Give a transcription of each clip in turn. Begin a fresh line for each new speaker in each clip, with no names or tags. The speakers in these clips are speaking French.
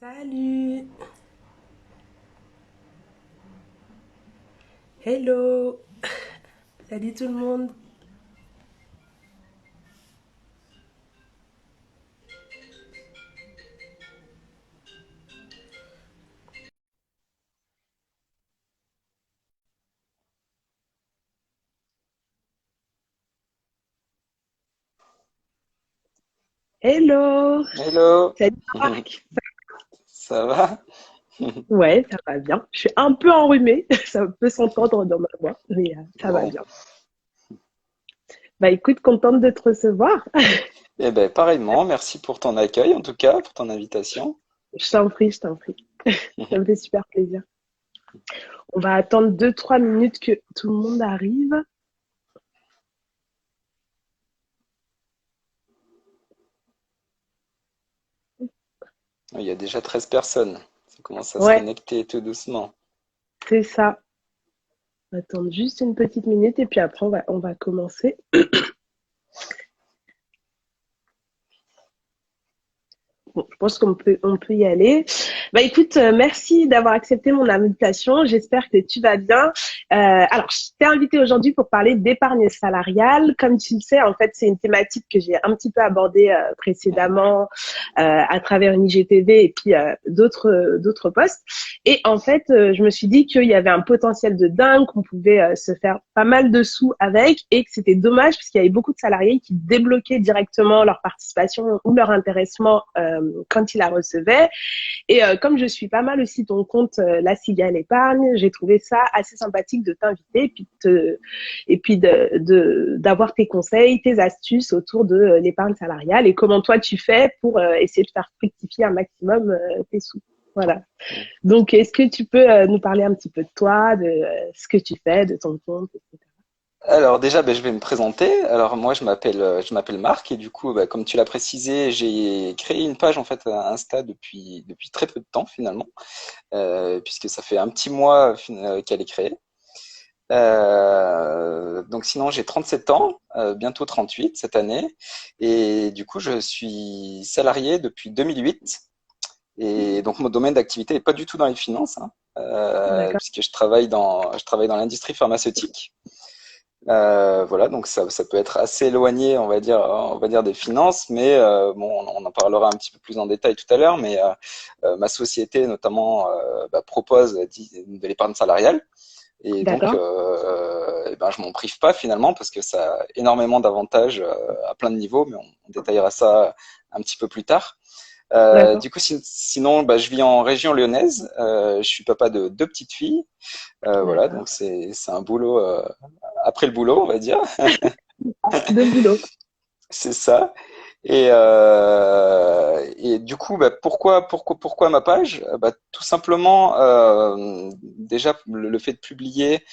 Salut! Hello! Salut tout le monde! Hello!
Hello,
Salut Marc!
ça va?
Ouais, ça va bien. Je suis un peu enrhumée, ça peut s'entendre dans ma voix, mais ça va
Bon,
bien. Bah écoute, contente de te recevoir.
eh ben pareillement, merci pour ton accueil en tout cas, pour ton invitation.
Je t'en prie, je t'en prie. Ça me fait super plaisir. On va attendre 2-3 minutes que tout le monde arrive.
Il y a déjà 13 personnes, ça commence à se
Ouais,
connecter tout doucement.
c'est ça. On va attendre juste une petite minute et puis après on va commencer. Bon, je pense qu'on peut y aller. Bah écoute, merci d'avoir accepté mon invitation. J'espère que tu vas bien. Alors, je t'ai invité aujourd'hui pour parler d'épargne salariale. Comme tu le sais, en fait, c'est une thématique que j'ai un petit peu abordée précédemment à travers une IGTV et puis d'autres postes. Et en fait, je me suis dit qu'il y avait un potentiel de dingue, qu'on pouvait se faire pas mal de sous avec et que c'était dommage parce qu'il y avait beaucoup de salariés qui débloquaient directement leur participation ou leur intéressement quand ils la recevaient. Et comme je suis pas mal aussi ton compte La Cigale Épargne, j'ai trouvé ça assez sympathique de t'inviter et puis d'avoir tes conseils, tes astuces autour de l'épargne salariale et comment toi tu fais pour essayer de faire fructifier un maximum tes sous. Voilà. Donc, est-ce que tu peux nous parler un petit peu de toi, de ce que tu fais, de ton compte, etc.
Alors déjà, ben, je vais me présenter. Alors moi, je m'appelle Marc et du coup, ben, comme tu l'as précisé, j'ai créé une page en fait à Insta depuis très peu de temps finalement, puisque ça fait un petit mois qu'elle est créée. Donc sinon, j'ai 37 ans, bientôt 38 cette année, et du coup, je suis salarié depuis 2008. Et donc mon domaine d'activité n'est pas du tout dans les finances, hein,
D'accord.
puisque je travaille dans l'industrie pharmaceutique. Voilà, donc ça peut être assez éloigné, on va dire des finances, mais bon, on en parlera un petit peu plus en détail tout à l'heure. Mais ma société notamment propose de l'épargne salariale. Et donc,
D'accord.
eh ben, je m'en prive pas finalement parce que ça a énormément d'avantages à plein de niveaux, mais on détaillera ça un petit peu plus tard.
D'accord.
Du coup, sinon, je vis en région lyonnaise. Je suis papa de deux petites filles. Voilà,
D'accord.
donc c'est un boulot après le boulot, on va dire.
De boulot.
C'est ça. Et du coup, pourquoi ma page? Tout simplement, déjà le fait de publier,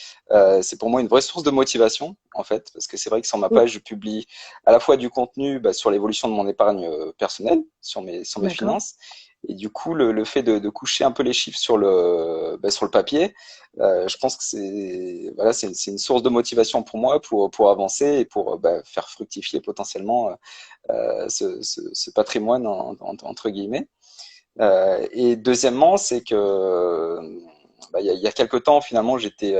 c'est pour moi une vraie source de motivation en fait, parce que c'est vrai que sur ma page, je publie à la fois du contenu sur l'évolution de mon épargne personnelle, sur mes
D'accord.
finances, et du coup le fait de coucher un peu les chiffres sur le papier, je pense que c'est une source de motivation pour moi pour avancer et pour faire fructifier potentiellement ce patrimoine entre guillemets. Et deuxièmement, c'est que il y a quelque temps finalement j'étais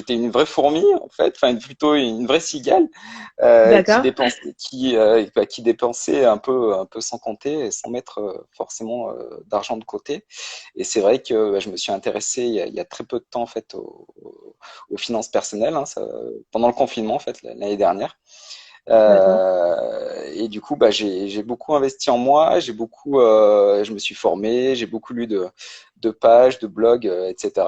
une vraie fourmi en fait, enfin plutôt une vraie cigale qui
D'accord.
dépensait qui dépensait un peu sans compter et sans mettre forcément d'argent de côté. Et c'est vrai que je me suis intéressé il y a très peu de temps en fait aux finances personnelles, hein, pendant le confinement en fait l'année dernière.
D'accord.
Et du coup, j'ai beaucoup investi en moi, je me suis formé, j'ai beaucoup lu de pages, de blogs, etc.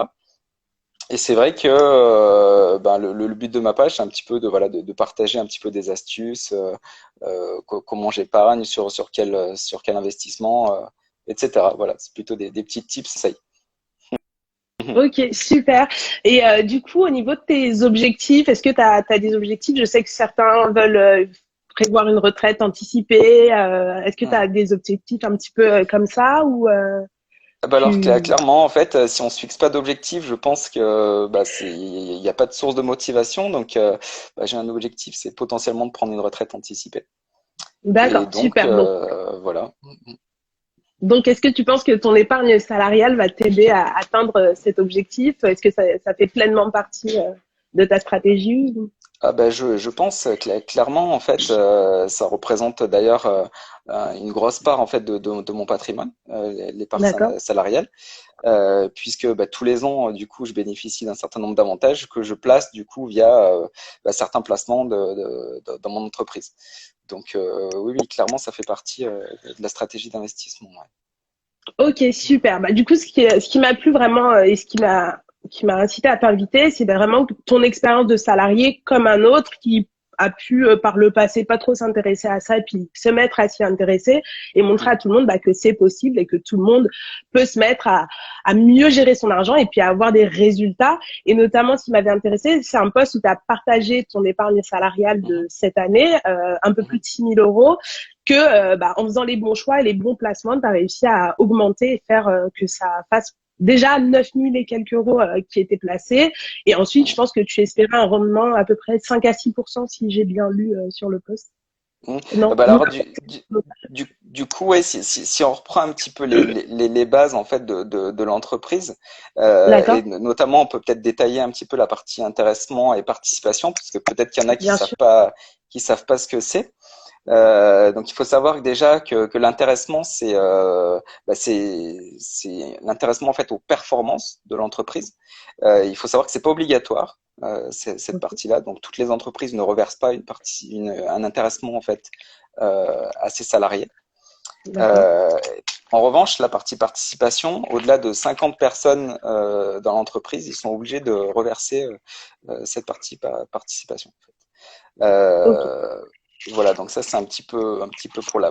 Et c'est vrai que le but de ma page, c'est un petit peu de partager un petit peu des astuces, comment j'épargne, sur quel investissement, etc. Voilà, c'est plutôt des petits tips, ça y est.
Ok, super. Et du coup, au niveau de tes objectifs, est-ce que tu as des objectifs? Je sais que certains veulent prévoir une retraite anticipée. Est-ce que tu as des objectifs un petit peu comme ça ou
Alors
tu...
clairement, en fait, si on se fixe pas d'objectif, je pense que il n'y a pas de source de motivation. Donc, j'ai un objectif, c'est potentiellement de prendre une retraite anticipée. Et
D'accord,
donc,
super. Donc,
voilà.
Donc, est-ce que tu penses que ton épargne salariale va t'aider à atteindre cet objectif? Est-ce que ça fait pleinement partie de ta stratégie?
Ah ben je pense clairement en fait ça représente d'ailleurs une grosse part en fait de mon patrimoine l'épargne
D'accord.
salariale puisque bah, tous les ans du coup je bénéficie d'un certain nombre d'avantages que je place du coup via bah, certains placements dans mon entreprise. Donc oui clairement ça fait partie de la stratégie d'investissement. Ouais.
Ok, super. Bah, du coup, ce qui m'a plu vraiment et qui m'a incité à t'inviter, c'est vraiment ton expérience de salarié comme un autre qui a pu par le passé pas trop s'intéresser à ça et puis se mettre à s'y intéresser et montrer à tout le monde bah, que c'est possible et que tout le monde peut se mettre à mieux gérer son argent et puis à avoir des résultats. Et notamment, ce qui m'avait intéressé, c'est un post où tu as partagé ton épargne salariale de
Mhm,
cette année, un peu plus
mhm.
de 6 000 € que bah, en faisant les bons choix et les bons placements, tu as réussi à augmenter et faire que ça fasse déjà 9 000 et quelques euros qui étaient placés. Et ensuite, je pense que tu espérais un rendement à peu près 5 à 6% si j'ai bien lu sur le post.
Mhm. Ah
Non,
bah
non.
alors du coup ouais si on reprend un petit peu les bases en fait de l'entreprise et
D'accord,
notamment on peut peut-être détailler un petit peu la partie intéressement et participation parce que peut-être qu'il y en a
bien sûr.
qui savent pas ce que c'est. Donc il faut savoir que déjà que l'intéressement c'est l'intéressement en fait aux performances de l'entreprise. Il faut savoir que c'est pas obligatoire cette
Ok,
partie-là. Donc toutes les entreprises ne reversent pas un intéressement en fait à ses salariés.
d'accord.
Euh, En revanche, la partie participation, au-delà de 50 personnes dans l'entreprise, ils sont obligés de reverser cette partie participation.
Ok,
Euh, voilà, donc ça c'est un petit peu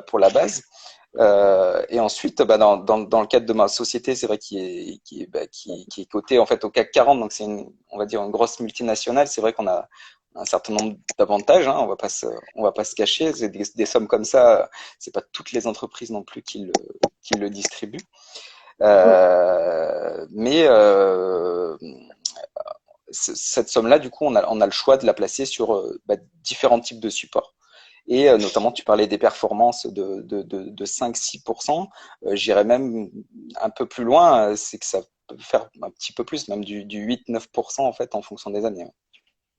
pour la base. Et ensuite, bah, dans le cadre de ma société, c'est vrai qui est cotée en fait au CAC 40, donc c'est on va dire une grosse multinationale. C'est vrai qu'on a un certain nombre d'avantages, hein, on va pas se cacher. C'est des sommes comme ça, c'est pas toutes les entreprises non plus qui le distribuent. Mais cette somme-là, du coup, on a le choix de la placer sur bah, différents types de supports. Et notamment, tu parlais des performances de 5-6%. J'irais même un peu plus loin, c'est que ça peut faire un petit peu plus, même du 8-9% en fait, en fonction des années.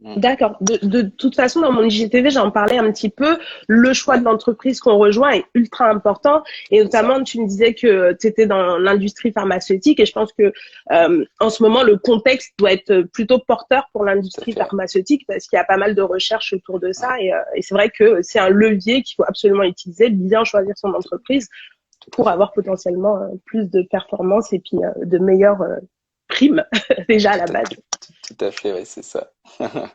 Mm.
d'accord. De toute façon, dans mon IGTV, j'en parlais un petit peu. Le choix
Ouais,
de l'entreprise qu'on rejoint est ultra important. Et
c'est ça.
notamment, tu me disais que tu étais dans l'industrie pharmaceutique. Et je pense que en ce moment, le contexte doit être plutôt porteur pour
Tout à
l'industrie
fait.
pharmaceutique parce qu'il y a pas mal de recherches autour de
Ouais,
ça. Et c'est vrai que c'est un levier qu'il faut absolument utiliser, bien choisir son entreprise
tout à
pour
fait.
avoir potentiellement plus de performance et puis de meilleures primes déjà à
Tout
la
à,
base.
tout à fait, ouais, c'est ça.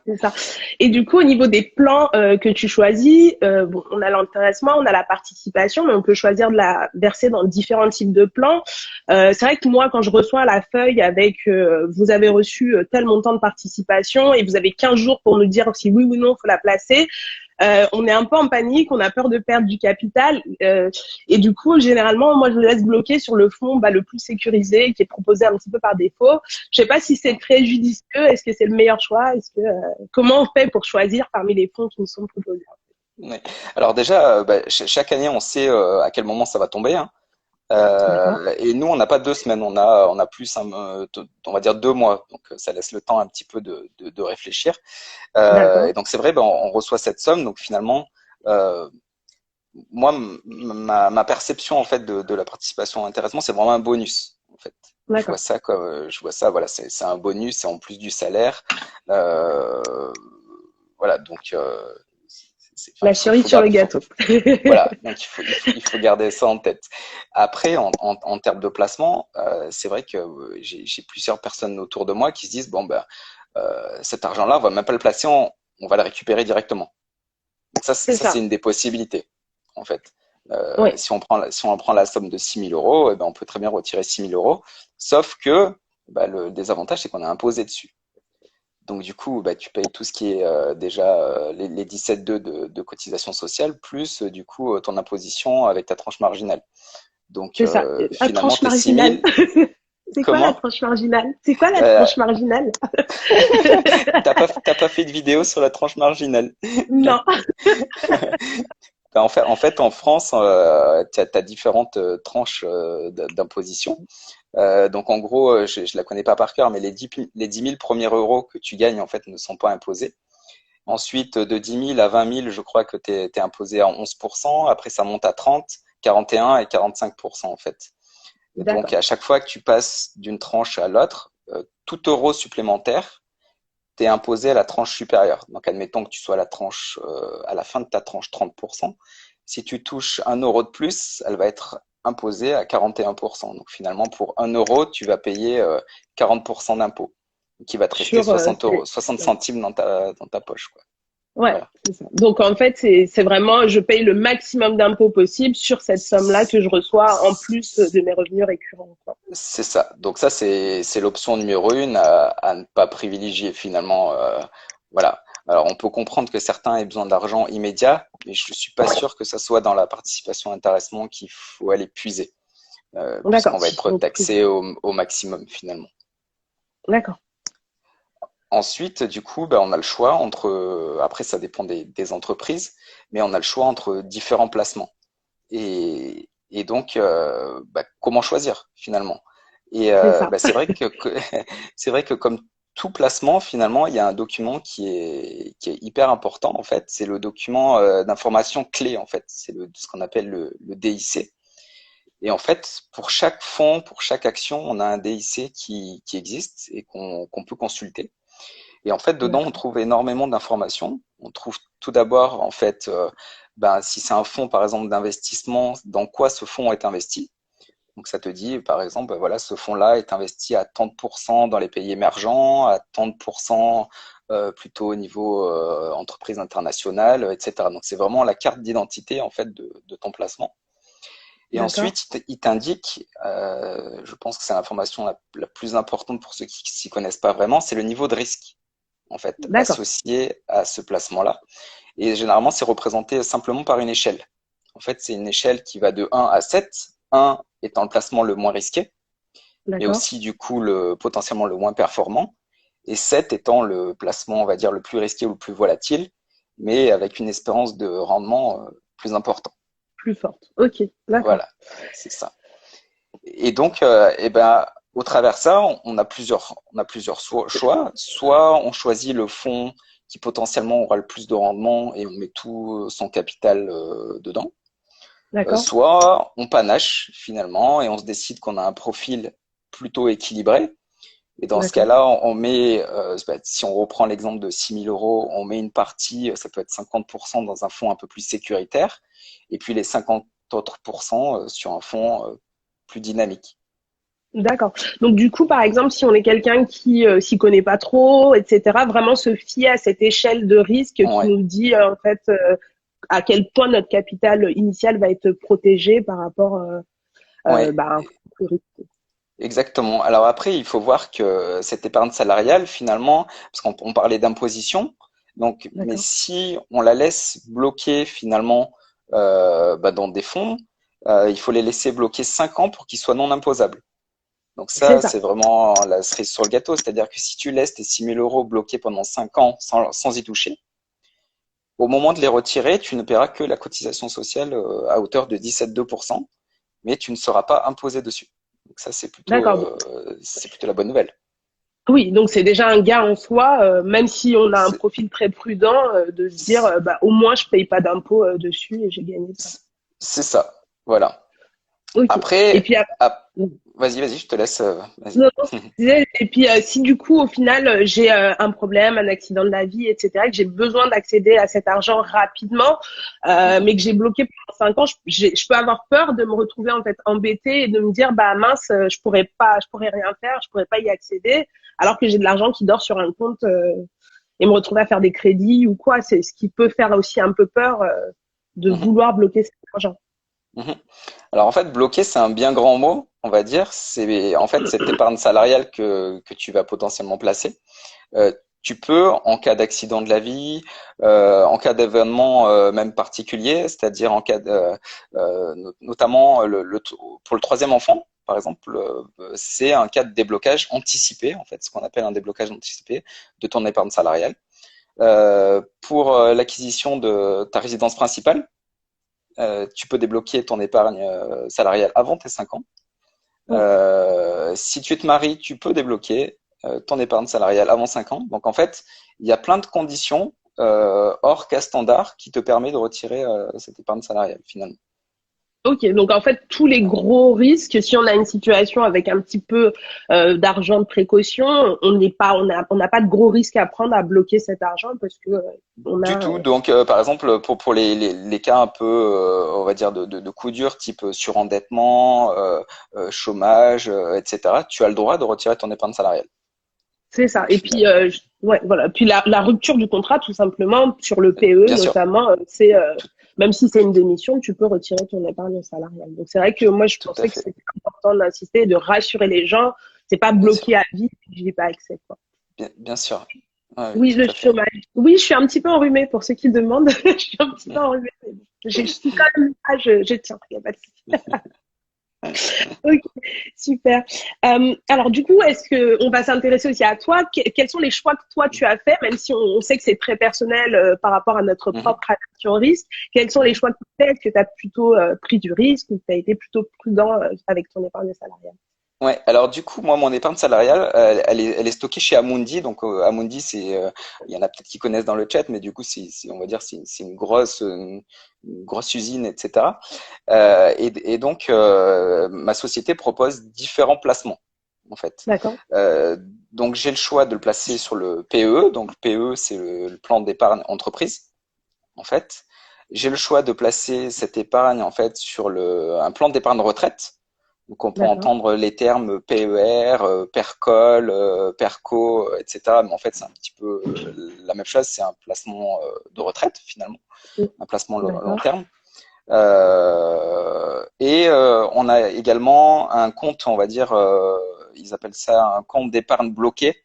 C'est ça. Et du coup, au niveau des plans que tu choisis, bon, on a l'intéressement, on a la participation, mais on peut choisir de la verser dans différents types de plans. C'est vrai que moi, quand je reçois la feuille avec vous avez reçu tel montant de participation et vous avez 15 jours pour nous dire si oui ou non faut la placer, on est un peu en panique, on a peur de perdre du capital. Et du coup, généralement, moi, je me laisse bloquer sur le fonds bah, le plus sécurisé, qui est proposé un petit peu par défaut. Je sais pas si c'est très judicieux, est-ce que c'est le meilleur choix, est-ce que comment on fait pour choisir parmi les fonds qui nous sont proposés?
Ouais. Alors déjà, bah, chaque année, on sait à quel moment ça va tomber, hein.
D'accord,
Et nous, on n'a pas 2 semaines, on a plus, on va dire 2 mois. Donc, ça laisse le temps un petit peu de réfléchir. Et
d'accord,
donc, c'est vrai, ben, on reçoit cette somme. Donc, finalement, euh, moi, ma perception en fait de la participation à l'intéressement, c'est vraiment un bonus. En fait,
d'accord.
je vois ça, voilà, c'est un bonus, c'est en plus du salaire. Euh, voilà, donc, enfin,
La cerise sur le gâteau.
voilà, donc il faut garder ça en tête. Après, en termes de placement, c'est vrai que j'ai plusieurs personnes autour de moi qui se disent, bon, ben, cet argent-là, on va même pas le placer, on va le récupérer directement. Donc
C'est
ça c'est
ça.
une des possibilités, en fait.
Oui,
Si on prend la somme de 6 000 €, eh ben, on peut très bien retirer 6 000 €, sauf que bah, le désavantage, c'est qu'on est imposé dessus. Donc du coup, bah, tu payes tout ce qui est déjà les 17,2 de cotisation sociale, plus du coup ton imposition avec ta tranche marginale. Donc
c'est ça. La
finalement,
tranche
tes
marginale.
6 000,
C'est quoi la
comment?
tranche marginale? C'est quoi la
euh,
tranche marginale?
t'as pas fait de vidéo sur la tranche marginale.
Non.
En France, tu as différentes tranches d'imposition. Donc, en gros, je la connais pas par cœur, mais les 10 000 premiers euros que tu gagnes, en fait, ne sont pas imposés. Ensuite, de 10 000 à 20 000, je crois que tu es imposé à 11%. Après, ça monte à 30, 41 et 45%, en fait. Et donc,
D'accord.
à chaque fois que tu passes d'une tranche à l'autre, tout euro supplémentaire, tu es imposé à la tranche supérieure. Donc, admettons que tu sois à la fin de ta tranche 30%. Si tu touches 1 euro de plus, elle va être imposée à 41%. Donc, finalement, pour 1 euro, tu vas payer 40% d'impôt, qui va te rester
Sur,
60 euros, 60 centimes dans ta poche, quoi.
ouais,
Voilà.
c'est ça. Donc en fait, c'est vraiment, je paye le maximum d'impôts possible sur cette somme-là que je reçois en plus de mes revenus récurrents, quoi.
C'est ça. Donc ça, c'est l'option numéro une à ne pas privilégier finalement. Voilà. Alors on peut comprendre que certains aient besoin d'argent immédiat, mais je suis pas sûr que ça soit dans la participation intéressement qu'il faut aller puiser,
D'accord.
puisqu'on va être
Donc,
taxé au maximum finalement.
d'accord.
Ensuite, du coup, ben, on a le choix entre, après ça dépend des entreprises, mais on a le choix entre différents placements. Et donc, bah, comment choisir finalement? Et
C'est ça.
bah, c'est vrai c'est vrai que comme tout placement, finalement, il y a un document qui est hyper important en fait. C'est le document d'information clé en fait. C'est ce qu'on appelle le DIC. Et en fait, pour chaque fonds, pour chaque action, on a un DIC qui existe et qu'on peut consulter. Et en fait, dedans, on
D'accord.
trouve énormément d'informations. On trouve tout d'abord, en fait, ben, si c'est un fonds, par exemple, d'investissement, dans quoi ce fonds est investi. Donc, ça te dit, par exemple, ben voilà, ce fonds-là est investi à tant de pourcents dans les pays émergents, à tant de pourcents plutôt au niveau entreprise internationale, etc. Donc, c'est vraiment la carte d'identité, en fait, de ton placement. Et
D'accord.
ensuite, il t'indique, je pense que c'est l'information la plus importante pour ceux qui s'y connaissent pas vraiment, c'est le niveau de risque en fait,
D'accord.
associé à ce placement-là. Et généralement, c'est représenté simplement par une échelle. En fait, c'est une échelle qui va de 1 à 7, 1 étant le placement le moins risqué, mais
D'accord.
aussi du coup potentiellement le moins performant, et 7 étant le placement, on va dire, le plus risqué ou le plus volatile, mais avec une espérance de rendement plus important.
Plus forte. Ok. D'accord.
Voilà, c'est ça. Et donc, eh ben, au travers de ça, on a plusieurs choix. Soit on choisit le fonds qui potentiellement aura le plus de rendement et on met tout son capital dedans.
D'accord.
Soit on panache finalement et on se décide qu'on a un profil plutôt équilibré. Et dans ce
D'accord.
cas-là, on met, si on reprend l'exemple de 6 000 euros, on met une partie, ça peut être 50% dans un fonds un peu plus sécuritaire, et puis les 50 autres pourcents sur un fonds plus dynamique.
D'accord. Donc du coup, par exemple, si on est quelqu'un qui s'y connaît pas trop, etc., vraiment se fier à cette échelle de risque qui
Ouais,
nous dit en fait à quel point notre capital initial va être protégé par rapport
ouais,
bah, à un fonds plus risqué.
exactement. Alors après, il faut voir que cette épargne salariale, finalement, parce qu'on parlait d'imposition, donc, mais
D'accord.
si on la laisse bloquer finalement bah, dans des fonds, il faut les laisser bloquer 5 ans pour qu'ils soient non imposables. Donc
C'est
ça,
ça.
c'est vraiment la cerise sur le gâteau. C'est-à-dire que si tu laisses tes 6 000 euros bloqués pendant 5 ans sans y toucher, au moment de les retirer, tu ne paieras que la cotisation sociale à hauteur de 17,2%, mais tu ne seras pas imposé dessus. Donc ça,
D'accord.
c'est plutôt la bonne nouvelle.
Oui, donc c'est déjà un gain en soi, même si on a un
C'est
profil très prudent, de se dire bah, au moins je paye pas d'impôt dessus et j'ai gagné ça.
c'est ça. Voilà.
Ok. Et
Après,
puis
vas-y, je te laisse. Vas-y.
non, non, je disais, et puis si du coup au final j'ai un problème, un accident de la vie, etc., que j'ai besoin d'accéder à cet argent rapidement,
Mhm.
mais que j'ai bloqué pendant 5 ans, je peux avoir peur de me retrouver en fait embêtée et de me dire bah mince, je pourrais rien faire, je pourrais pas y accéder, alors que j'ai de l'argent qui dort sur un compte et me retrouver à faire des crédits ou quoi. C'est ce qui peut faire aussi un peu peur de
Mhm.
vouloir bloquer cet argent.
Mhm. Alors en fait, bloquer, c'est un bien grand mot, on va dire. C'est en fait cette épargne salariale que tu vas potentiellement placer. Euh, Tu peux, en cas d'accident de la vie, en cas d'événement même particulier, c'est-à-dire en cas notamment pour le troisième enfant, par exemple, c'est un cas de déblocage anticipé, en fait, ce qu'on appelle un déblocage anticipé de ton épargne salariale. Pour l'acquisition de ta résidence principale, tu peux débloquer ton épargne salariale avant tes 5 ans.
Ouais.
Si tu te maries, tu peux débloquer ton épargne salariale avant 5 ans. Donc en fait, il y a plein de conditions hors cas standard qui te permet de retirer cette épargne salariale finalement.
Ok, donc en fait, tous les gros risques, si on a une situation avec un petit peu d'argent de précaution, on n'a pas de gros risques à prendre à bloquer cet argent parce que on
Du
a.
tout. Donc, par exemple, pour les cas un peu, on va dire, de coup dur, type surendettement, chômage, etc., tu as le droit de retirer ton épargne salariale.
C'est ça.
Donc,
Et puis, ouais, voilà. Puis la rupture du contrat, tout simplement, sur le PE
bien sûr,
notamment, c'est
tout,
même si c'est une démission, tu peux retirer ton épargne salariale. Donc c'est vrai que moi, je
tout à
pensais que
fait.
c'était important d'insister, de rassurer les gens. C'est pas
Bien sûr.
bloqué à vie, j'y ai pas accès, quoi.
Bien sûr. Ouais, oui,
Oui, le
tout à fait.
chômage. Oui, je suis un petit peu enrhumée pour ceux qui demandent. Je suis un petit peu enrhumée. Je suis quand même, je tiens, il n'y a pas de souci. Ok, super. Alors du coup, est-ce que on va s'intéresser aussi à toi? Quels sont les choix que toi tu as fait, même si on sait que c'est très personnel par rapport à notre
Mhm,
propre adaptation au risque? Quels sont les
mhm.
choix que tu as fait? Est-ce que tu as plutôt pris du risque ou tu as été plutôt prudent avec ton épargne salariale?
Ouais, alors du coup, moi, mon épargne salariale, elle est stockée chez Amundi. Donc, Amundi, il y en a peut-être qui connaissent dans le chat, mais du coup, on va dire, c'est une grosse usine, etc. Et donc, ma société propose différents placements, en fait.
D'accord,
Euh, donc, j'ai le choix de le placer sur le PE. Donc, le PE, c'est le plan d'épargne entreprise, en fait. J'ai le choix de placer cette épargne, en fait, sur un plan d'épargne retraite. Donc on peut
d'accord,
entendre les termes PER, PERCOL, PERCO, etc. Mais en fait, c'est un petit peu la même chose. C'est un placement de retraite finalement,
mm,
un placement long
d'accord,
terme. Et on a également un compte, on va dire, ils appellent ça un compte d'épargne bloqué,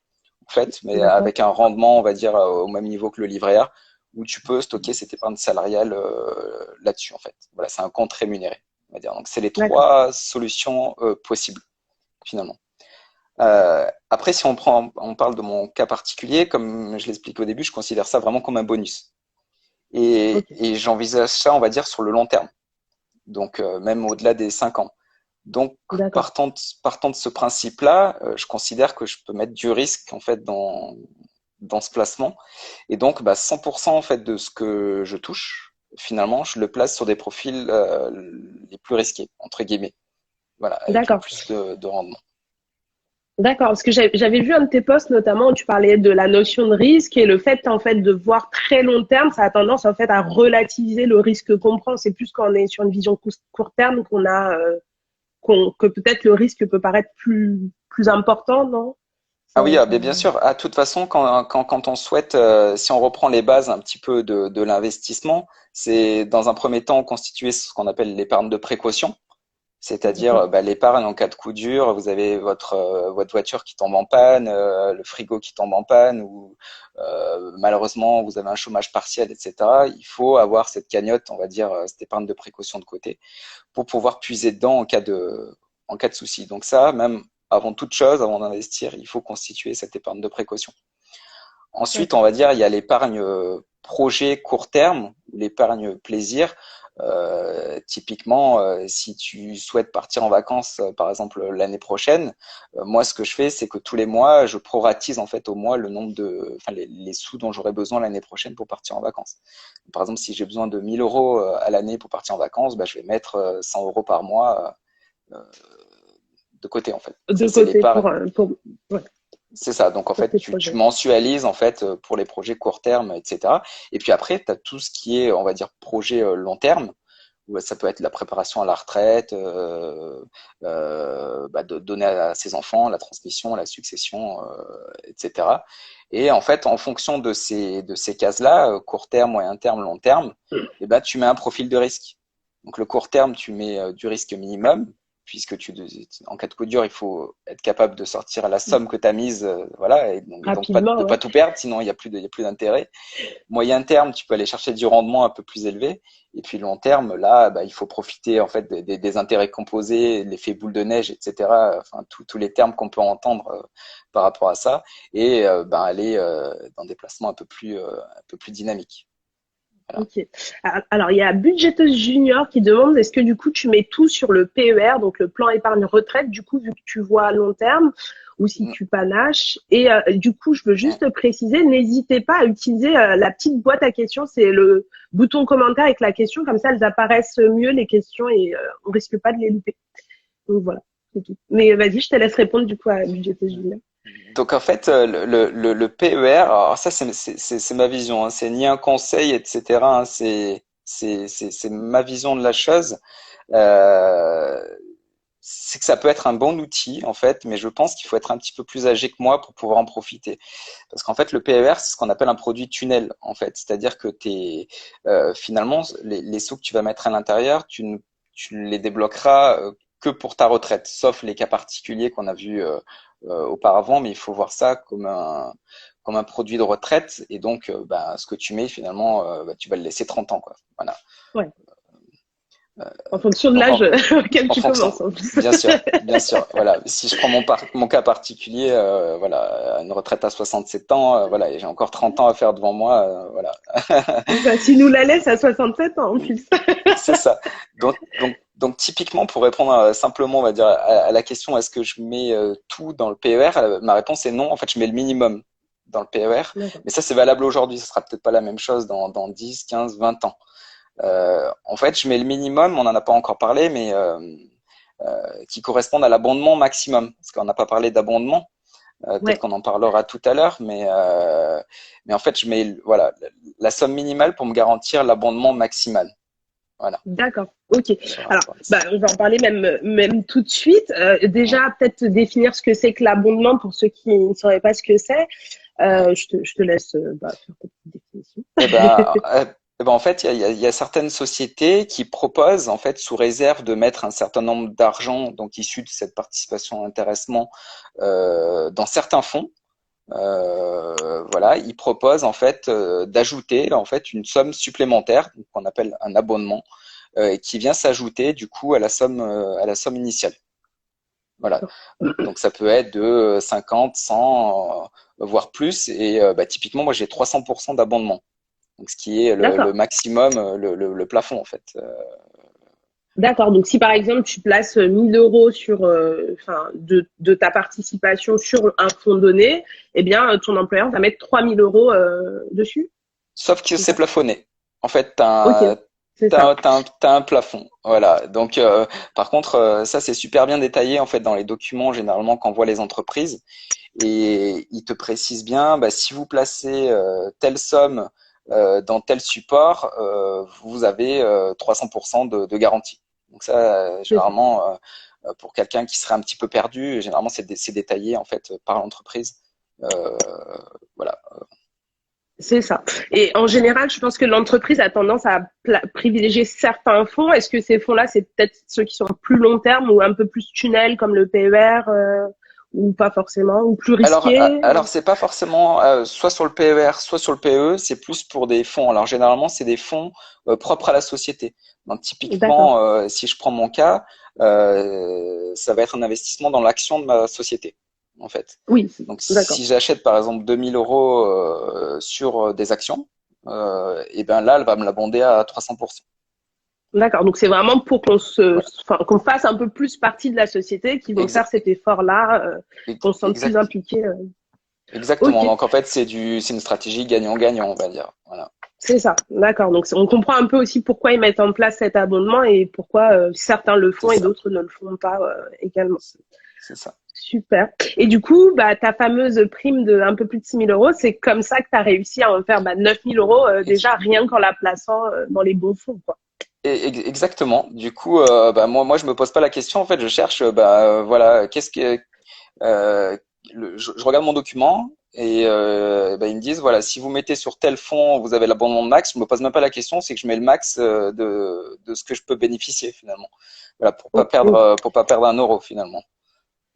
en fait, mais
d'accord,
avec un rendement, on va dire, au même niveau que le livret A, où tu peux stocker cette épargne salariale là-dessus, en fait. Voilà, c'est un compte rémunéré, on va dire. Donc, c'est les
d'accord.
trois solutions possibles, finalement. Après, si on parle de mon cas particulier, comme je l'expliquais au début, je considère ça vraiment comme un bonus.
Ok,
Et j'envisage ça, on va dire, sur le long terme. Donc, même au-delà des 5 ans. Donc,
d'accord,
partant de ce principe-là, je considère que je peux mettre du risque, en fait, dans ce placement. Et donc, 100% en fait de ce que je touche, finalement, je le place sur des profils les plus risqués, entre guillemets. Voilà, avec le
d'accord.
plus de rendement.
D'accord, parce que j'avais vu un de tes posts notamment où tu parlais de la notion de risque et le fait en fait de voir très long terme, ça a tendance en fait à relativiser le risque qu'on prend. C'est plus quand on est sur une vision court terme qu'on a que peut-être le risque peut paraître plus important, non?
Ah oui,
Ça-
bien sûr. À toute façon, quand on souhaite, si on reprend les bases un petit peu de l'investissement, c'est dans un premier temps constituer ce qu'on appelle l'épargne de précaution. C'est-à-dire
D'accord.
l'épargne en cas de coup dur, vous avez votre voiture qui tombe en panne, le frigo qui tombe en panne, ou malheureusement vous avez un chômage partiel, etc. Il faut avoir cette cagnotte, on va dire cette épargne de précaution de côté, pour pouvoir puiser dedans en cas de souci. Donc ça, même avant toute chose, avant d'investir, il faut constituer cette épargne de précaution. Ensuite, on
D'accord.
va dire, il y a l'épargne projet court terme, ou l'épargne plaisir. Typiquement, si tu souhaites partir en vacances, par exemple l'année prochaine, moi ce que je fais, c'est que tous les mois, je proratise en fait au mois le nombre enfin les sous dont j'aurai besoin l'année prochaine pour partir en vacances. Par exemple, si j'ai besoin de 1000 euros à l'année pour partir en vacances, je vais mettre 100 euros par mois de côté en fait. Ça
De
c'est
côté
l'épargne.
pour ouais,
C'est ça. Donc en
pour
fait,
tes
tu
projets.
mensualises en fait pour les projets court terme, etc. Et puis après, tu as tout ce qui est, on va dire, projet long terme, où ça peut être la préparation à la retraite, de donner à ses enfants la transmission, la succession, etc. Et en fait, en fonction de ces cases-là, court terme, moyen terme, long terme, tu mets un profil de risque. Donc le court terme, tu mets du risque minimum, puisque en cas de coup dur, il faut être capable de sortir la somme que tu as mise, voilà, et donc pas,
Rapidement,
de pas
ouais.
tout perdre, sinon il y a plus d'intérêt. Moyen terme, tu peux aller chercher du rendement un peu plus élevé. Et puis long terme, là, il faut profiter en fait des intérêts composés, l'effet boule de neige, etc. Enfin, tous les termes qu'on peut entendre par rapport à ça, et aller dans des placements un peu plus dynamiques. Voilà.
Ok. Alors, il y a Budgeteuse Junior qui demande, est-ce que du coup, tu mets tout sur le PER, donc le plan épargne retraite, du coup, vu que tu vois à long terme, ou si
Mm,
tu panaches. Et du coup, je veux
mm.
juste préciser, n'hésitez pas à utiliser la petite boîte à questions, c'est le bouton commentaire avec la question, comme ça, elles apparaissent mieux, les questions, et on risque pas de les louper. Donc voilà, c'est tout. Mais vas-y, je te laisse répondre du coup à Budgeteuse Junior.
Donc en fait, le PER, alors ça c'est ma vision, hein, c'est ni un conseil, etc. Hein, c'est ma vision de la chose. Euh, c'est que ça peut être un bon outil en fait, mais je pense qu'il faut être un petit peu plus âgé que moi pour pouvoir en profiter. Parce qu'en fait, le PER, c'est ce qu'on appelle un produit tunnel en fait, c'est-à-dire que finalement les sous que tu vas mettre à l'intérieur, tu ne les débloqueras que pour ta retraite, sauf les cas particuliers qu'on a vus auparavant, mais il faut voir ça comme un produit de retraite, et donc bah, ce que tu mets finalement, bah, tu vas le laisser 30 ans, quoi. Voilà.
Ouais, en fonction de
Donc
l'âge auquel
en
tu
fonction,
commences en plus.
bien sûr, voilà. Si je prends mon cas particulier, voilà, une retraite à 67 ans, voilà, et j'ai encore 30 ans à faire devant moi, voilà.
C'est ça, tu nous la laisses à 67 ans en plus.
C'est ça. Donc typiquement, pour répondre simplement, on va dire, à la question, est-ce que je mets tout dans le PER? Ma réponse est non. En fait, je mets le minimum dans le PER.
D'accord.
Mais ça, c'est valable aujourd'hui. Ce sera peut-être pas la même chose dans 10, 15, 20 ans. En fait, je mets le minimum, on n'en a pas encore parlé, mais qui correspondent à l'abondement maximum. Parce qu'on n'a pas parlé d'abondement. Peut-être
Ouais,
qu'on en parlera tout à l'heure, mais en fait, je mets voilà, la somme minimale pour me garantir l'abondement maximal. Voilà.
d'accord. Ok.
Sur un
Alors,
compte.
bah, on va en parler même tout de suite.
Mm.
Déjà, peut-être définir ce que c'est que l'abondement pour ceux qui ne sauraient pas ce que c'est.
Ouais.
Je te laisse faire ta petite définition.
En fait, il y a certaines sociétés qui proposent, en fait, sous réserve de mettre un certain nombre d'argent, donc issu de cette participation intéressement, dans certains fonds. Voilà, ils proposent en fait d'ajouter en fait une somme supplémentaire qu'on appelle un abonnement qui vient s'ajouter du coup à la somme initiale. Voilà.
D'accord.
Donc ça peut être de 50, 100, voire plus. Et bah, typiquement, moi j'ai 300% d'abondement. Donc ce qui est le
D'accord.
maximum, le plafond en fait.
D'accord. Donc, si par exemple, tu places 1000 euros enfin, de ta participation sur un fonds donné, eh bien, ton employeur va mettre 3000 euros dessus.
Sauf que
C'est
c'est
ça?
plafonné. En fait,
Ok. C'est ça.
t'as un plafond. Voilà. Donc, par contre, ça c'est super bien détaillé en fait dans les documents généralement qu'envoient les entreprises. Et il te précise bien, bah, si vous placez telle somme dans tel support, vous avez 300% de garantie. Donc ça,
C'est ça.
généralement, pour quelqu'un qui serait un petit peu perdu, généralement c'est détaillé en fait par l'entreprise. Euh, voilà.
C'est ça. Et en général, je pense que l'entreprise a tendance à privilégier certains fonds. Est-ce que ces fonds-là, c'est peut-être ceux qui sont plus long terme ou un peu plus tunnel, comme le PER, ou pas forcément, ou plus risqués?
Alors c'est pas forcément soit sur le PER, soit sur le PE, c'est plus pour des fonds. Alors généralement, c'est des fonds propres à la société. Donc
D'accord.
typiquement, si je prends mon cas, ça va être un investissement dans l'action de ma société, en fait.
Oui,
Donc
d'accord.
si j'achète par exemple 2000 euros sur des actions, et ben là, elle va me l'abonder à 300%.
D'accord. Donc c'est vraiment pour
Voilà.
enfin, qu'on fasse un peu plus partie de la société, qui vont faire
Exact,
cet effort-là, qu'on se sente plus
exact,
impliqué. Ok,
exactement. Donc en fait, c'est une stratégie gagnant-gagnant, on va dire. Voilà.
c'est ça. D'accord. Donc on comprend un peu aussi pourquoi ils mettent en place cet abonnement et pourquoi certains le
C'est
font et
ça.
d'autres ne le font pas également.
C'est ça.
Super. Et du coup, bah, ta fameuse prime de un peu plus de 6 000 euros, c'est comme ça que tu as réussi à en faire 9 000 euros déjà rien qu'en la plaçant dans les bons fonds, quoi.
Exactement. Du coup, bah, moi, je me pose pas la question. En fait, je cherche, voilà, qu'est-ce que, euh, je regarde mon document et bah, ils me disent, voilà, si vous mettez sur tel fonds, vous avez l'abondement max. Je me pose même pas la question, c'est que je mets le max de ce que je peux bénéficier finalement. Voilà,
Ok.
pour pas perdre un euro finalement.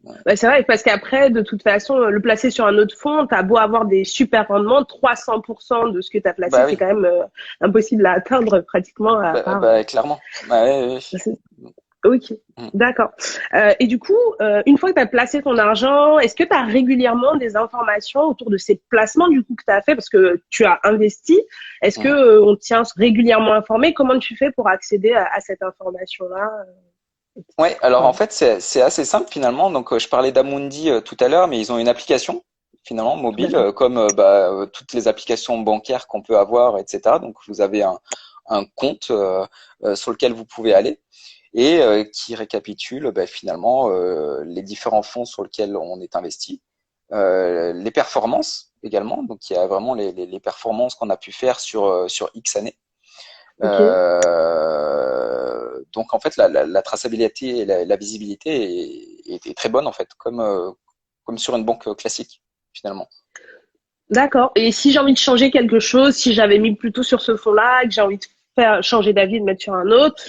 Ouais.
Ouais, c'est vrai, parce qu'après, de toute façon, le placer sur un autre fonds, t'as beau avoir des super rendements, 300% de ce que tu as placé,
Bah
c'est
oui,
quand même impossible à atteindre pratiquement, à part.
clairement. Bah, ouais, ouais, ouais.
Ok,
Mm.
d'accord. Et du coup, une fois que tu as placé ton argent, est-ce que tu as régulièrement des informations autour de ces placements du coup que tu as fait parce que tu as investi? Est-ce que
Mm.
on te tient régulièrement informé? Comment tu fais pour accéder à cette information-là?
Ouais, alors en
Voilà.
fait, c'est assez simple finalement. Donc, je parlais d'Amundi tout à l'heure, mais ils ont une application finalement mobile,
D'accord.
comme toutes les applications bancaires qu'on peut avoir, etc. Donc, vous avez un compte sur lequel vous pouvez aller et qui récapitule finalement les différents fonds sur lesquels on est investi, les performances également. Donc, il y a vraiment les performances qu'on a pu faire sur X années.
Ok.
Donc en fait, la traçabilité et la visibilité est très bonne en fait, comme sur une banque classique finalement.
D'accord. Et si j'ai envie de changer quelque chose, si j'avais mis plutôt sur ce fonds-là, que j'ai envie de faire changer d'avis, de mettre sur un autre,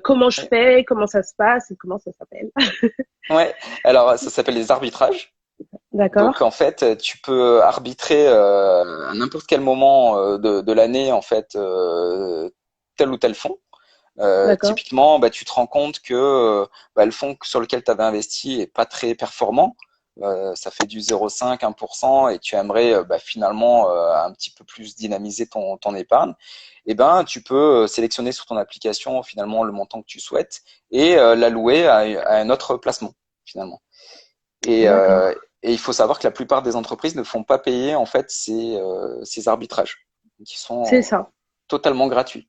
comment je
Ouais.
fais, comment ça se passe et comment ça s'appelle?
Ouais. Alors ça s'appelle les arbitrages. Donc
D'accord.
en fait, tu peux arbitrer à n'importe quel moment de l'année en fait tel ou tel fonds.
D'accord.
Typiquement, tu te rends compte que le fonds sur lequel tu avais investi est pas très performant. Ça fait du 0,5, 1%, et tu aimerais finalement un petit peu plus dynamiser ton épargne. Et ben, tu peux sélectionner sur ton application finalement le montant que tu souhaites et l'allouer à un autre placement finalement. Et,
D'accord.
euh, et il faut savoir que la plupart des entreprises ne font pas payer en fait ces arbitrages qui
C'est
sont
ça.
totalement gratuits.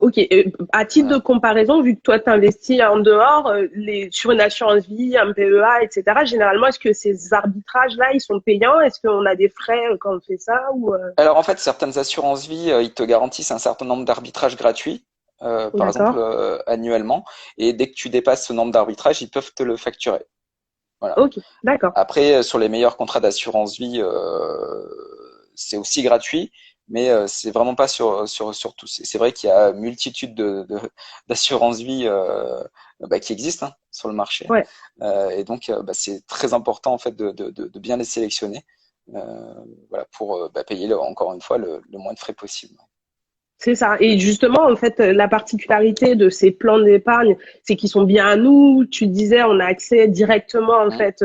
Ok. À titre de
Voilà.
comparaison, vu que toi, tu investis en dehors, sur une assurance vie, un PEA, etc., généralement, est-ce que ces arbitrages-là, ils sont payants? Est-ce qu'on a des frais quand on fait ça ou
Alors en fait, certaines assurances vie, ils te garantissent un certain nombre d'arbitrages gratuits, par exemple
D'accord.
annuellement, et dès que tu dépasses ce nombre d'arbitrages, ils peuvent te le facturer. Voilà.
Ok. D'accord.
Après, sur les meilleurs contrats d'assurance vie, c'est aussi gratuit, mais c'est vraiment pas sur tous. C'est vrai qu'il y a multitude d'assurances vie qui existent sur le marché,
Ouais.
et donc c'est très important en fait de bien les sélectionner, voilà, pour payer encore une fois le moins de frais possible.
C'est ça. Et justement, en fait, la particularité de ces plans d'épargne, c'est qu'ils sont bien à nous. Tu disais, on a accès directement, en
Hum,
fait,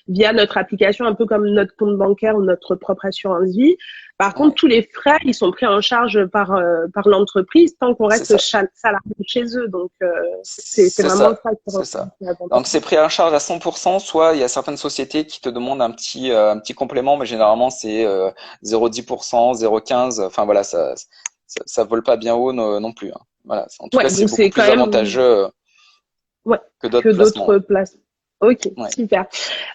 via notre application, un peu comme notre compte bancaire ou notre propre assurance vie. Par contre,
ouais,
tous les frais, ils sont pris en charge par l'entreprise tant qu'on
c'est
reste
ça.
salarié chez eux. Donc, c'est
C'est
vraiment
ça,
ça qui rend
c'est ça.
c'est avantageux.
Donc c'est pris en charge à 100%, soit il y a certaines sociétés qui te demandent un petit complément, mais généralement c'est 0,10%, 0,15, enfin voilà, ça vole pas bien haut non plus, hein. Voilà, en tout cas
Ouais,
c'est
donc
beaucoup
c'est quand
plus
même,
avantageux
ouais,
que
que
d'autres placements.
d'autres places. Ok,
Ouais,
super.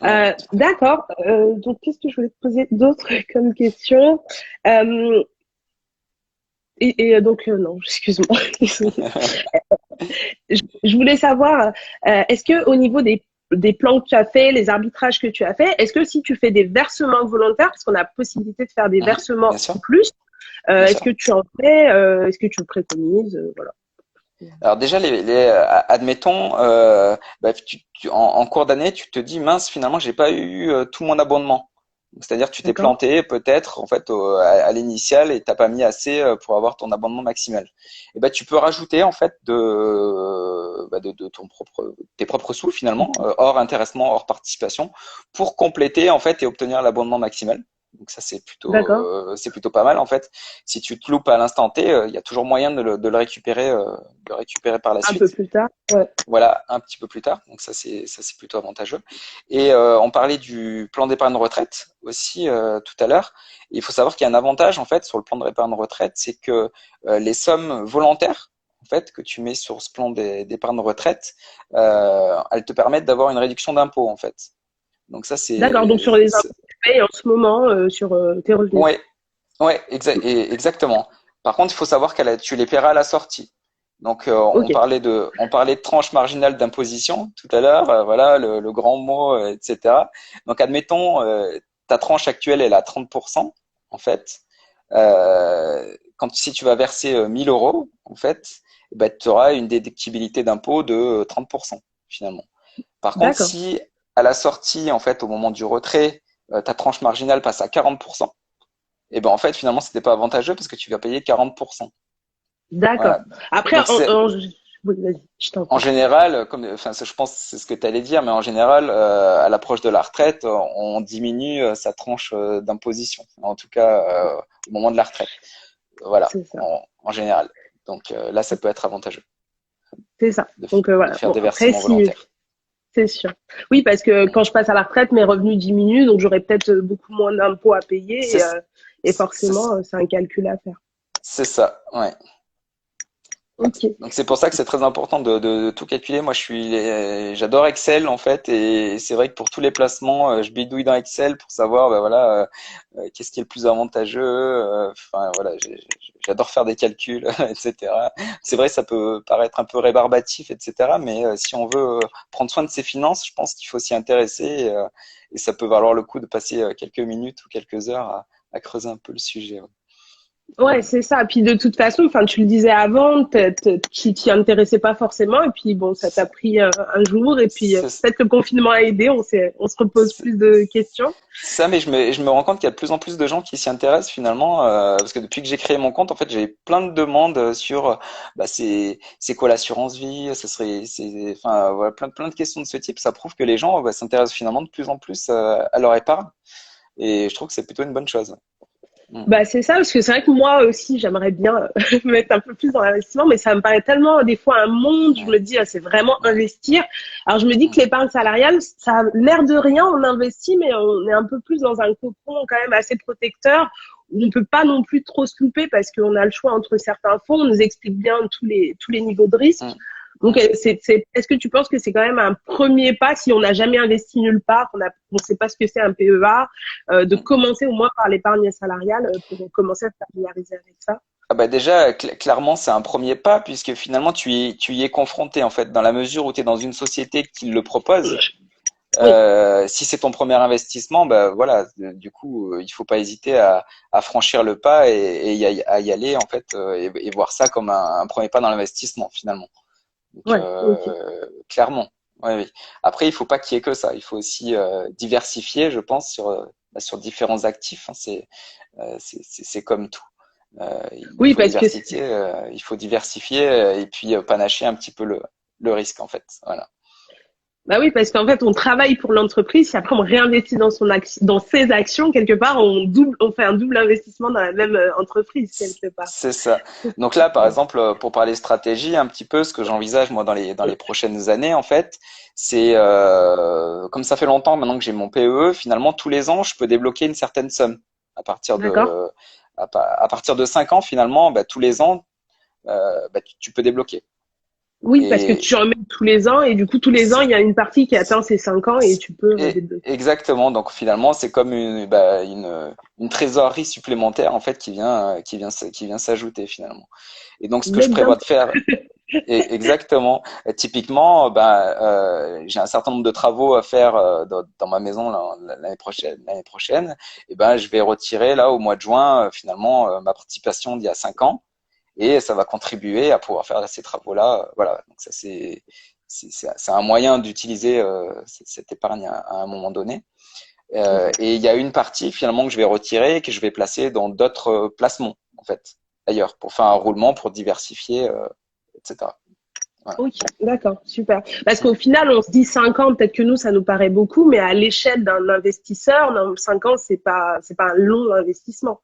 ouais,
D'accord. Donc, qu'est-ce que je voulais te poser d'autre comme question? Euh, donc, non, excuse-moi. Je voulais savoir, est-ce que au niveau des plans que tu as fait, les arbitrages que tu as fait, est-ce que si tu fais des versements volontaires, parce qu'on a la possibilité de faire des
mhm,
versements
bien sûr,
en plus,
bien
est-ce
sûr.
que tu en fais, est-ce que tu le préconises, voilà.
Alors déjà, admettons, en cours d'année, tu te dis, mince, finalement, j'ai pas eu tout mon abondement. C'est-à-dire, tu t'es
D'accord?
planté peut-être en fait à l'initiale et t'as pas mis assez pour avoir ton abondement maximal. Et ben, tu peux rajouter en fait de tes propres sous finalement, hors intéressement, hors participation, pour compléter en fait et obtenir l'abondement maximal. Donc ça
D'accord?
c'est plutôt pas mal en fait. Si tu te loupes à l'instant T, il y a toujours moyen de le récupérer par la
Un peu
suite.
plus tard? Ouais.
Voilà, un petit peu plus tard. Donc ça c'est plutôt avantageux. Et on parlait du plan d'épargne retraite aussi tout à l'heure. Il faut savoir qu'il y a un avantage en fait sur le plan d'épargne retraite, c'est que les sommes volontaires en fait que tu mets sur ce plan d'épargne retraite, elles te permettent d'avoir une réduction d'impôt en fait. Donc ça
D'accord. Donc, sur les impôts que tu payes en ce moment, sur tes revenus.
ouais, ouais, exactement. Par contre, il faut savoir tu les paieras à la sortie. Donc,
Ok.
on parlait de tranche marginale d'imposition tout à l'heure, voilà, le grand mot, etc. Donc, admettons, ta tranche actuelle est à 30%, en fait. Si tu vas verser 1000 euros, en fait, tu auras une déductibilité d'impôt de 30%, finalement. Par contre,
D'accord.
si à la sortie, en fait, au moment du retrait, ta tranche marginale passe à 40%, et ben en fait finalement c'était pas avantageux parce que tu vas payer 40%.
D'accord.
Voilà.
Après,
Donc c'est
Oui, vas-y, je t'en
En
prie.
général, enfin, je pense que c'est ce que tu allais dire, mais en général, à l'approche de la retraite, on diminue sa tranche d'imposition. En tout cas, au moment de la retraite. Voilà,
C'est ça.
en général. Donc là, ça peut être avantageux
C'est ça.
de,
Donc
de
voilà.
faire
Bon,
des
après,
versements
si
volontaires.
c'est sûr. Oui, parce que quand je passe à la retraite, mes revenus diminuent, donc j'aurai peut-être beaucoup moins d'impôts à payer
C'est
et
c'est-
forcément, c'est un calcul à faire.
c'est ça, ouais.
Ok.
Donc c'est pour ça que c'est très important de tout calculer. Moi, j'adore Excel en fait, et c'est vrai que pour tous les placements, je bidouille dans Excel pour savoir, ben voilà, qu'est-ce qui est le plus avantageux. Enfin voilà, j'adore faire des calculs, etc. C'est vrai, ça peut paraître un peu rébarbatif, etc. Mais si on veut prendre soin de ses finances, je pense qu'il faut s'y intéresser, et ça peut valoir le coup de passer quelques minutes ou quelques heures à creuser un peu le sujet. Ouais.
Ouais, c'est ça. Puis de toute façon, enfin, tu le disais avant, tu t'y intéressais pas forcément, et puis bon, ça t'a pris un jour, et puis
C'est
peut-être que le confinement a aidé, on se repose
c'est-
plus de questions.
Ça, mais je me rends compte qu'il y a de plus en plus de gens qui s'y intéressent finalement, parce que depuis que j'ai créé mon compte, en fait, j'ai plein de demandes sur, bah, c'est quoi l'assurance vie, enfin, voilà, plein de questions de ce type. Ça prouve que les gens, bah, s'intéressent finalement de plus en plus à leur épargne, et je trouve que c'est plutôt une bonne chose. Mm.
Bah, c'est ça, parce que c'est vrai que moi aussi, j'aimerais bien me mettre un peu plus dans l'investissement, mais ça me paraît tellement, des fois, un monde, je
Ouais,
me dis, ah, c'est vraiment
ouais,
investir. Alors, je me dis
mm,
que l'épargne salariale, ça a l'air de rien, on investit, mais on est un peu plus dans un cocon quand même assez protecteur, où on peut pas non plus trop se louper parce qu'on a le choix entre certains fonds, on nous explique bien tous les niveaux de risque.
mm,
Donc,
mm.
est-ce que tu penses que c'est quand même un premier pas si on n'a jamais investi nulle part, on sait pas ce que c'est un PEA, de
Mm.
commencer au moins par l'épargne salariale pour commencer à se familiariser avec ça?
Ah bah déjà, clairement, c'est un premier pas, puisque finalement, tu y es confronté, en fait, dans la mesure où tu es dans une société qui le propose.
Oui,
Si c'est ton premier investissement, bah voilà, du coup, il faut pas hésiter à franchir le pas, à y aller en fait, et voir ça comme un premier pas dans l'investissement finalement. Donc
ouais, ok.
clairement, ouais, oui. Après, il faut pas qu'il y ait que ça. Il faut aussi diversifier, je pense, sur différents actifs. Hein. C'est comme tout.
Oui, parce que
Il faut diversifier et puis panacher un petit peu le risque en fait. Voilà.
bah oui, parce qu'en fait, on travaille pour l'entreprise, si après on réinvestit dans ses actions quelque part, on fait un double investissement dans la même entreprise quelque part.
C'est ça. Donc là, par exemple, pour parler stratégie, un petit peu, ce que j'envisage moi dans les prochaines années, en fait, c'est comme ça fait longtemps maintenant que j'ai mon PEE, finalement tous les ans, je peux débloquer une certaine somme à partir
D'accord?
de à partir de 5 ans, finalement, bah, tous les ans, bah, tu peux débloquer.
Oui, parce que
Et
tu en mets tous les ans et du coup, tous les ans, il y a une partie qui atteint ses 5 ans et tu peux débloquer.
exactement. Donc finalement, c'est comme une trésorerie supplémentaire en fait qui vient s'ajouter finalement. Et donc ce que je
Mais bien,
prévois de faire. Exactement. Typiquement, j'ai un certain nombre de travaux à faire dans ma maison l'année prochaine. L'année prochaine, et ben, je vais retirer là au mois de juin finalement ma participation d'il y a 5 ans, et ça va contribuer à pouvoir faire ces travaux-là. Voilà. Donc ça c'est un moyen d'utiliser cette épargne à un moment donné.
ok.
Et il y a une partie finalement que je vais retirer et que je vais placer dans d'autres placements en fait ailleurs pour faire un roulement pour diversifier, etc. Voilà.
Ok, d'accord, super. Parce qu'au final, on se dit 5 ans, peut-être que nous, ça nous paraît beaucoup, mais à l'échelle d'un investisseur, non, 5 ans, c'est pas un long investissement.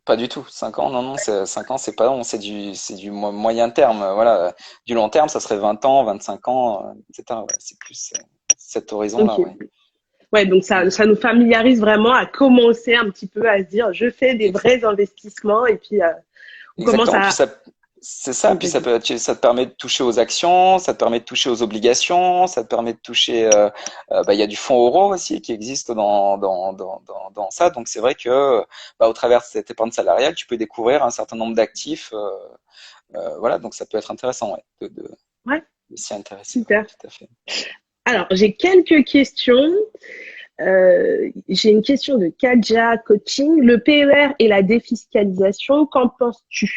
Pas du tout. 5 ans, non, non, 5 ans, c'est pas long, c'est du moyen terme. Voilà. Du long terme, ça serait 20 ans, 25 ans, etc. Ouais, c'est plus cet horizon-là,
Ok.
ouais.
Ouais, donc
Mm.
ça nous familiarise vraiment à commencer un petit peu à se dire, je fais des
Ex-
vrais investissements et puis on commence
Exactement. Puis
à.
ça, c'est ça.
Oui,
Puis ça
vas-y.
peut, ça te permet de toucher aux actions, ça te permet de toucher aux obligations, ça te permet de toucher. Il y a du fonds euro aussi qui existe dans ça. Donc c'est vrai que au travers de cette épargne salariale, tu peux découvrir un certain nombre d'actifs. Voilà. Donc ça peut être intéressant, ouais,
Ouais,
de s'y intéresser. Ouais,
super.
tout à fait.
Alors, j'ai quelques questions. J'ai une question de Kaja Coaching. Le PER et la défiscalisation, qu'en penses-tu?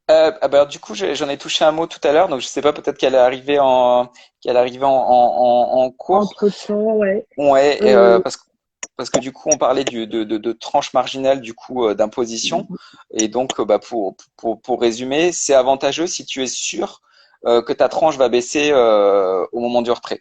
Alors, du coup, j'en ai touché un mot tout à l'heure, donc je sais pas, peut-être qu'elle est arrivée en cours.
Entre-temps, ouais.
Ouais,
Euh,
parce que du coup, on parlait de tranche marginale du coup d'imposition, et donc pour résumer, c'est avantageux si tu es sûr que ta tranche va baisser au moment du retrait.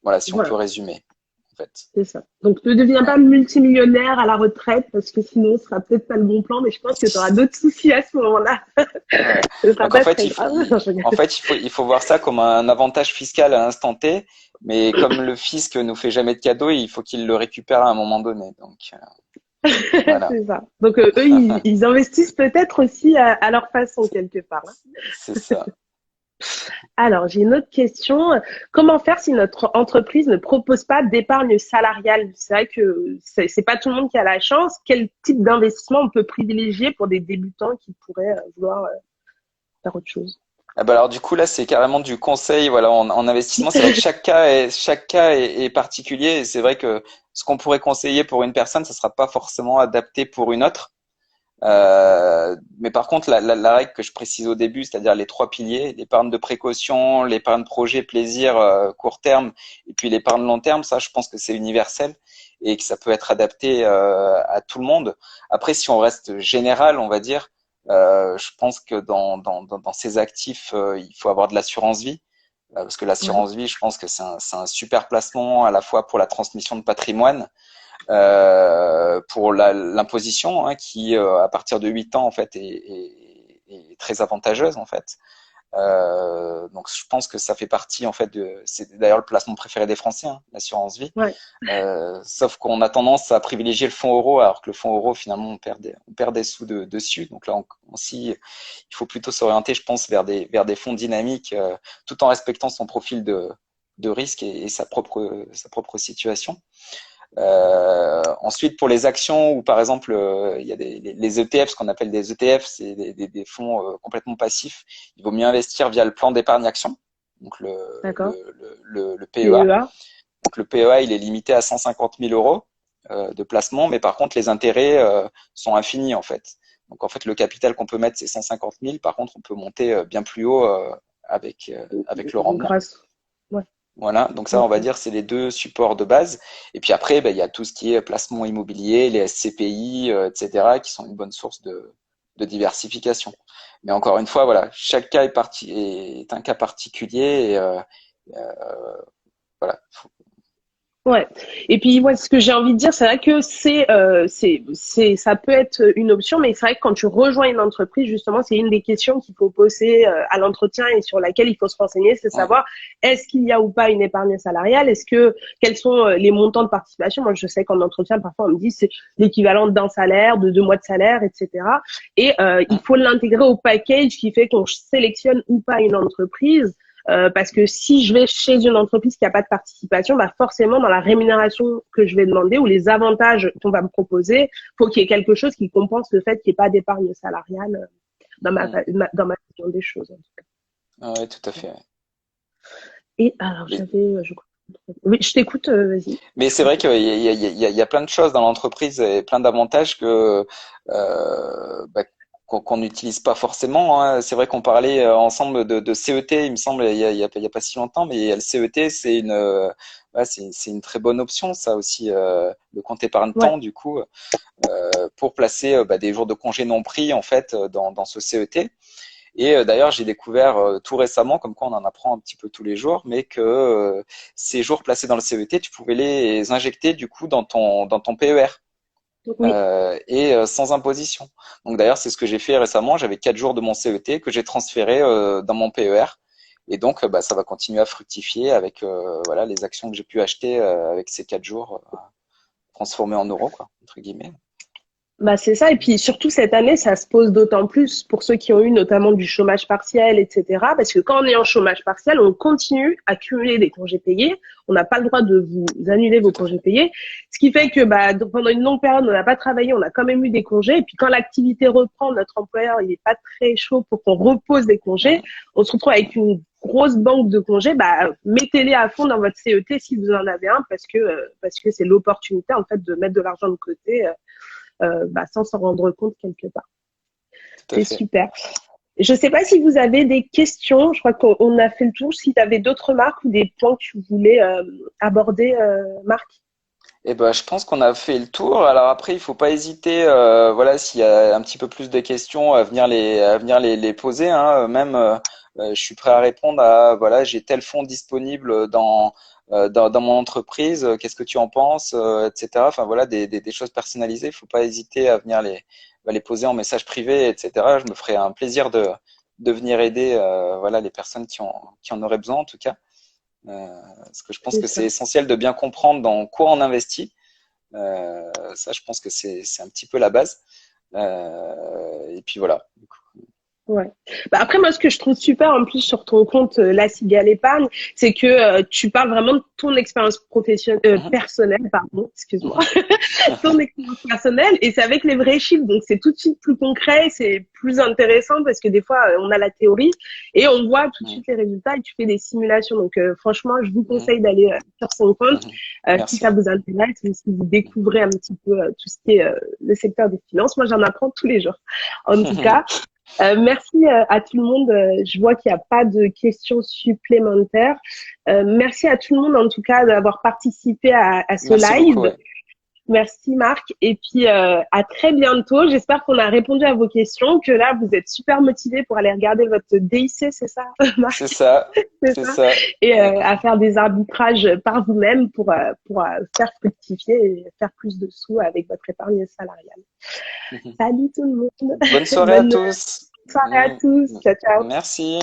Voilà, si on peut
Voilà,
résumer, en fait.
c'est ça. Donc, ne deviens pas multimillionnaire à la retraite parce que sinon, ce sera peut-être pas le bon plan, mais je pense que tu auras d'autres soucis à ce moment-là.
Ouais.
Ce sera
Donc en
pas
fait,
très grave. Non, je rigole.
il faut voir ça comme un avantage fiscal à l'instant T, mais comme le fisc nous fait jamais de cadeaux, il faut qu'il le récupère à un moment donné. Donc voilà,
C'est ça. Donc, eux, ils investissent peut-être aussi à leur façon quelque part, hein.
c'est ça.
Alors, j'ai une autre question. Comment faire si notre entreprise ne propose pas d'épargne salariale? C'est vrai que c'est pas tout le monde qui a la chance. Quel type d'investissement on peut privilégier pour des débutants qui pourraient vouloir faire autre chose?
Ah bah alors du coup là c'est carrément du conseil voilà en investissement. C'est vrai que chaque cas est particulier et c'est vrai que ce qu'on pourrait conseiller pour une personne, ça sera pas forcément adapté pour une autre. Mais par contre, la règle que je précise au début, c'est-à-dire les trois piliers, l'épargne de précaution, l'épargne projet, plaisir court terme, et puis l'épargne long terme, ça, je pense que c'est universel et que ça peut être adapté à tout le monde. Après, si on reste général, on va dire, je pense que dans ces actifs, il faut avoir de l'assurance vie. Parce que
Ouais,
l'assurance vie, je pense que c'est un super placement à la fois pour la transmission de patrimoine, pour l'imposition hein, qui à partir de 8 ans en fait est très avantageuse en fait. Donc je pense que ça fait partie en fait de c'est d'ailleurs le placement préféré des Français hein, l'assurance vie.
ouais,
Sauf qu'on a tendance à privilégier le fonds euro alors que le fonds euro finalement on perd des sous dessus. Donc là aussi il faut plutôt s'orienter je pense vers des fonds dynamiques tout en respectant son profil de risque et sa propre situation. Ensuite, pour les actions où par exemple il y a les ETF, ce qu'on appelle des ETF, c'est des fonds complètement passifs. Il vaut mieux investir via le plan d'épargne action, donc
d'accord.
le PEA.
PEA.
Donc le PEA, il est limité à 150 000 euros de placement, mais par contre les intérêts sont infinis en fait. Donc en fait le capital qu'on peut mettre c'est 150 000, par contre on peut monter bien plus haut avec le rendement.
Grâce. Ouais,
Voilà, donc ça, on va
ok.
dire, c'est les deux supports de base. Et puis après, ben, il y a tout ce qui est placement immobilier, les SCPI, etc., qui sont une bonne source de diversification. Mais encore une fois, voilà, chaque cas est un cas particulier et voilà.
Ouais. Et puis, ouais, ce que j'ai envie de dire, c'est vrai que ça peut être une option, mais c'est vrai que quand tu rejoins une entreprise, justement, c'est une des questions qu'il faut poser à l'entretien et sur laquelle il faut se renseigner, c'est
Ouais,
savoir est-ce qu'il y a ou pas une épargne salariale, quels sont les montants de participation. Moi, je sais qu'en entretien, parfois, on me dit c'est l'équivalent d'un salaire, de 2 mois de salaire, etc. Et il
ouais,
faut l'intégrer au package qui fait qu'on sélectionne ou pas une entreprise. Parce que si je vais chez une entreprise qui n'a pas de participation, bah forcément dans la rémunération que je vais demander ou les avantages qu'on va me proposer, faut qu'il y ait quelque chose qui compense le fait qu'il n'y ait pas d'épargne salariale
ouais.
dans ma vision des choses. En tout cas.
Ouais, tout à fait. Ouais.
Et alors
Mais,
je crois. Oui, je t'écoute. Vas-y.
mais
Je
c'est
t'en
vrai
prie.
qu'il y a plein de choses dans l'entreprise et plein d'avantages que bah, qu'on n'utilise pas forcément. Hein. C'est vrai qu'on parlait ensemble de CET, il me semble, il y a pas si longtemps, mais le CET, ouais, c'est une très bonne option, ça aussi, le compte épargne
Ouais.
temps, du coup, pour placer bah, des jours de congé non pris en fait dans ce CET. Et d'ailleurs, j'ai découvert tout récemment, comme quoi on en apprend un petit peu tous les jours, mais que ces jours placés dans le CET, tu pouvais les injecter du coup dans ton PER
Oui.
et sans imposition. Donc d'ailleurs, c'est ce que j'ai fait récemment. J'avais 4 jours de mon CET que j'ai transféré dans mon PER. Et donc, bah, ça va continuer à fructifier avec voilà les actions que j'ai pu acheter avec ces 4 jours transformés en euros, quoi, entre guillemets.
Bah c'est ça, et puis surtout cette année, ça se pose d'autant plus pour ceux qui ont eu notamment du chômage partiel, etc. Parce que quand on est en chômage partiel, on continue à cumuler des congés payés, on n'a pas le droit de vous annuler vos
Tout à
congés
fait.
payés, ce qui fait que bah, pendant une longue période, on n'a pas travaillé, on a quand même eu des congés, et puis quand l'activité reprend, notre employeur il n'est pas très chaud pour qu'on repose des congés,
Mhm.
on se retrouve avec une grosse banque de congés, bah, mettez-les à fond dans votre CET si vous en avez un, parce que c'est l'opportunité en fait de mettre de l'argent de côté bah, sans s'en rendre compte quelque part.
Tout à
C'est
fait.
super. Je ne sais pas si vous avez des questions. Je crois qu'on a fait le tour. Si tu avais d'autres remarques ou des points que tu voulais aborder, Marc.
Eh ben, je pense qu'on a fait le tour. Alors après, il faut pas hésiter, voilà, s'il y a un petit peu plus de questions à venir les poser, hein, même je suis prêt à répondre à, voilà, j'ai tel fonds disponible dans mon entreprise, qu'est-ce que tu en penses, etc. Enfin voilà, des choses personnalisées. Il faut pas hésiter à venir les poser en message privé, etc. Je me ferai un plaisir de venir aider voilà, les personnes qui en auraient besoin en tout cas. Parce que je pense
C'est
que c'est
ça.
essentiel de bien comprendre dans quoi on investit. Ça, je pense que c'est un petit peu la base. Et puis voilà.
Ouais. Bah après, moi, ce que je trouve super en plus sur ton compte La Cigale Épargne, c'est que tu parles vraiment de ton expérience professionnelle,
Mhm,
personnelle, pardon, excuse-moi,
mhm,
ton expérience personnelle, et c'est avec les vrais chiffres, donc c'est tout de suite plus concret, c'est plus intéressant parce que des fois, on a la théorie et on voit tout de
mhm,
suite les résultats et tu fais des simulations. Donc franchement, je vous
mhm,
conseille d'aller sur son compte
mhm.
si
Merci.
ça vous intéresse ou si vous découvrez un petit peu tout ce qui est le secteur des finances. Moi, j'en apprends tous les jours. En tout cas. Merci à tout le monde. Je vois qu'il n'y a pas de questions supplémentaires. Merci à tout le monde en tout cas d'avoir participé à ce
Merci beaucoup.
live.
Ouais.
Merci Marc. Et puis à très bientôt. J'espère qu'on a répondu à vos questions, que là vous êtes super motivés pour aller regarder votre DIC, c'est ça
C'est
Marc?
ça.
C'est
C'est
ça.
ça.
Et
Ouais.
à faire des arbitrages par vous-même pour faire fructifier et faire plus de sous avec votre épargne salariale. Salut tout le monde.
Bonne soirée à
Bonne
tous.
soirée à
Mm.
tous. Ciao, ciao.
Merci.